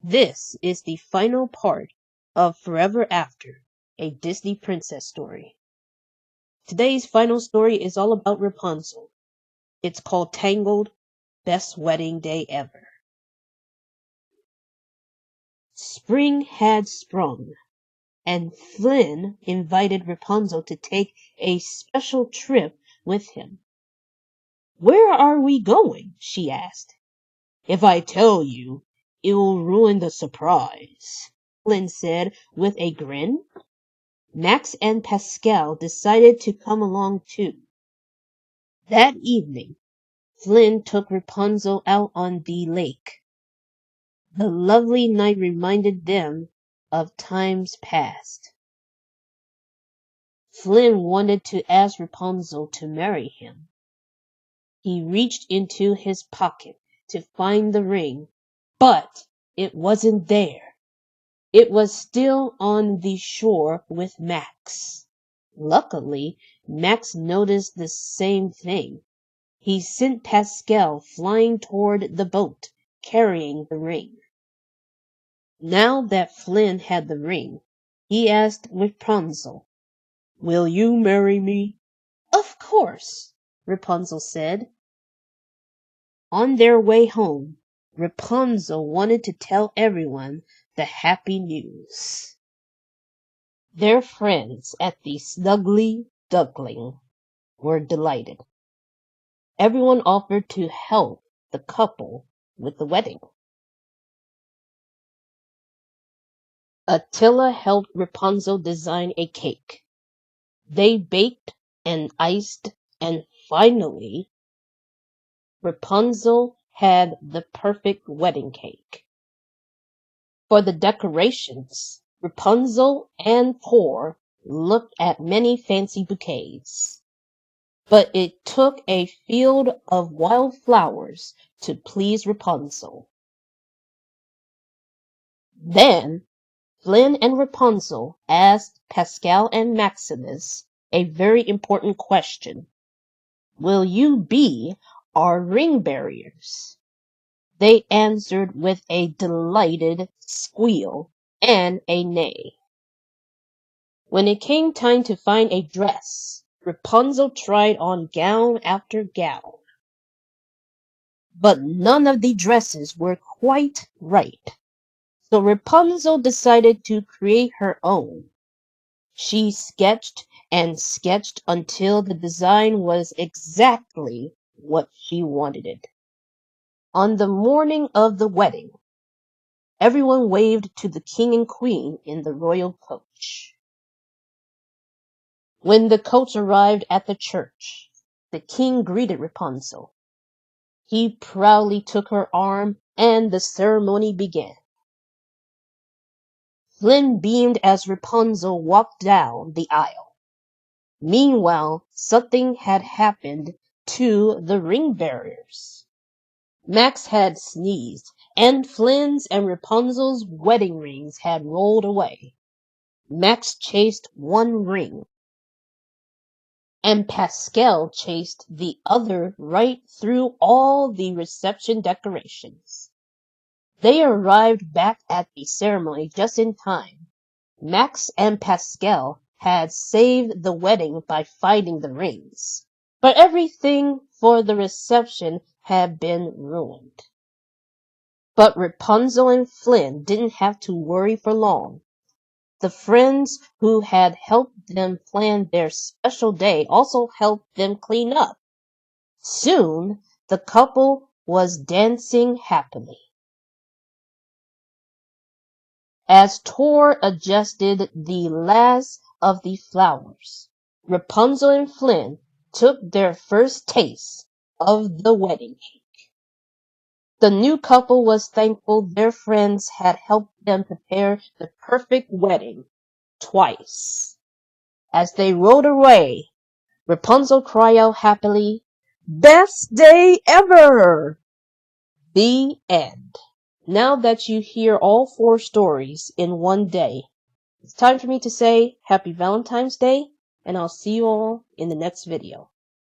This is the final part of Forever After, a Disney princess story. Today's final story is all about Rapunzel. It's called Tangled, Best Wedding Day Ever. Spring had sprung, and Flynn invited Rapunzel to take a special trip with him. "Where are we going?" she asked. "If I tell you, it will ruin the surprise," Flynn said with a grin. Max and Pascal decided to come along too. That evening, Flynn took Rapunzel out on the lake. The lovely night reminded them of times past. Flynn wanted to ask Rapunzel to marry him. He reached into his pocket to find the ring, but it wasn't there. It was still on the shore with Max. Luckily, Max noticed the same thing. He sent Pascal flying toward the boat, carrying the ring. Now that Flynn had the ring, he asked Rapunzel, "Will you marry me?" "Of course," Rapunzel said. On their way home, Rapunzel wanted to tell everyone the happy news. Their friends at the Snuggly Duckling were delighted. Everyone offered to help the couple with the wedding. Attila helped Rapunzel design a cake. They baked and iced, and finally, Rapunzel had the perfect wedding cake. For the decorations, Rapunzel and Thor looked at many fancy bouquets. But it took a field of wild flowers to please Rapunzel. Then Flynn and Rapunzel asked Pascal and Maximus a very important question. "Will you be our ring bearers?" They answered with a delighted squeal and a neigh. When it came time to find a dress, Rapunzel tried on gown after gown. But none of the dresses were quite right. So Rapunzel decided to create her own. She sketched and sketched until the design was exactly what she wanted it. On the morning of the wedding, everyone waved to the king and queen in the royal coach. When the coach arrived at the church, the king greeted Rapunzel. He proudly took her arm, and the ceremony began. Flynn beamed as Rapunzel walked down the aisle. Meanwhile, something had happened to the ring bearers. Max had sneezed, and Flynn's and Rapunzel's wedding rings had rolled away. Max chased one ring, and Pascal chased the other right through all the reception decorations. They arrived back at the ceremony just in time. Max and Pascal had saved the wedding by finding the rings, but everything for the reception had been ruined. But Rapunzel and Flynn didn't have to worry for long. The friends who had helped them plan their special day also helped them clean up. Soon, the couple was dancing happily. As Thor adjusted the last of the flowers, Rapunzel and Flynn took their first taste of the wedding cake. The new couple was thankful their friends had helped them prepare the perfect wedding twice. As they rode away, Rapunzel cried out happily, "Best day ever!" The end. Now that you hear all 4 stories in one day, it's time for me to say Happy Valentine's Day, and I'll see you all in the next video.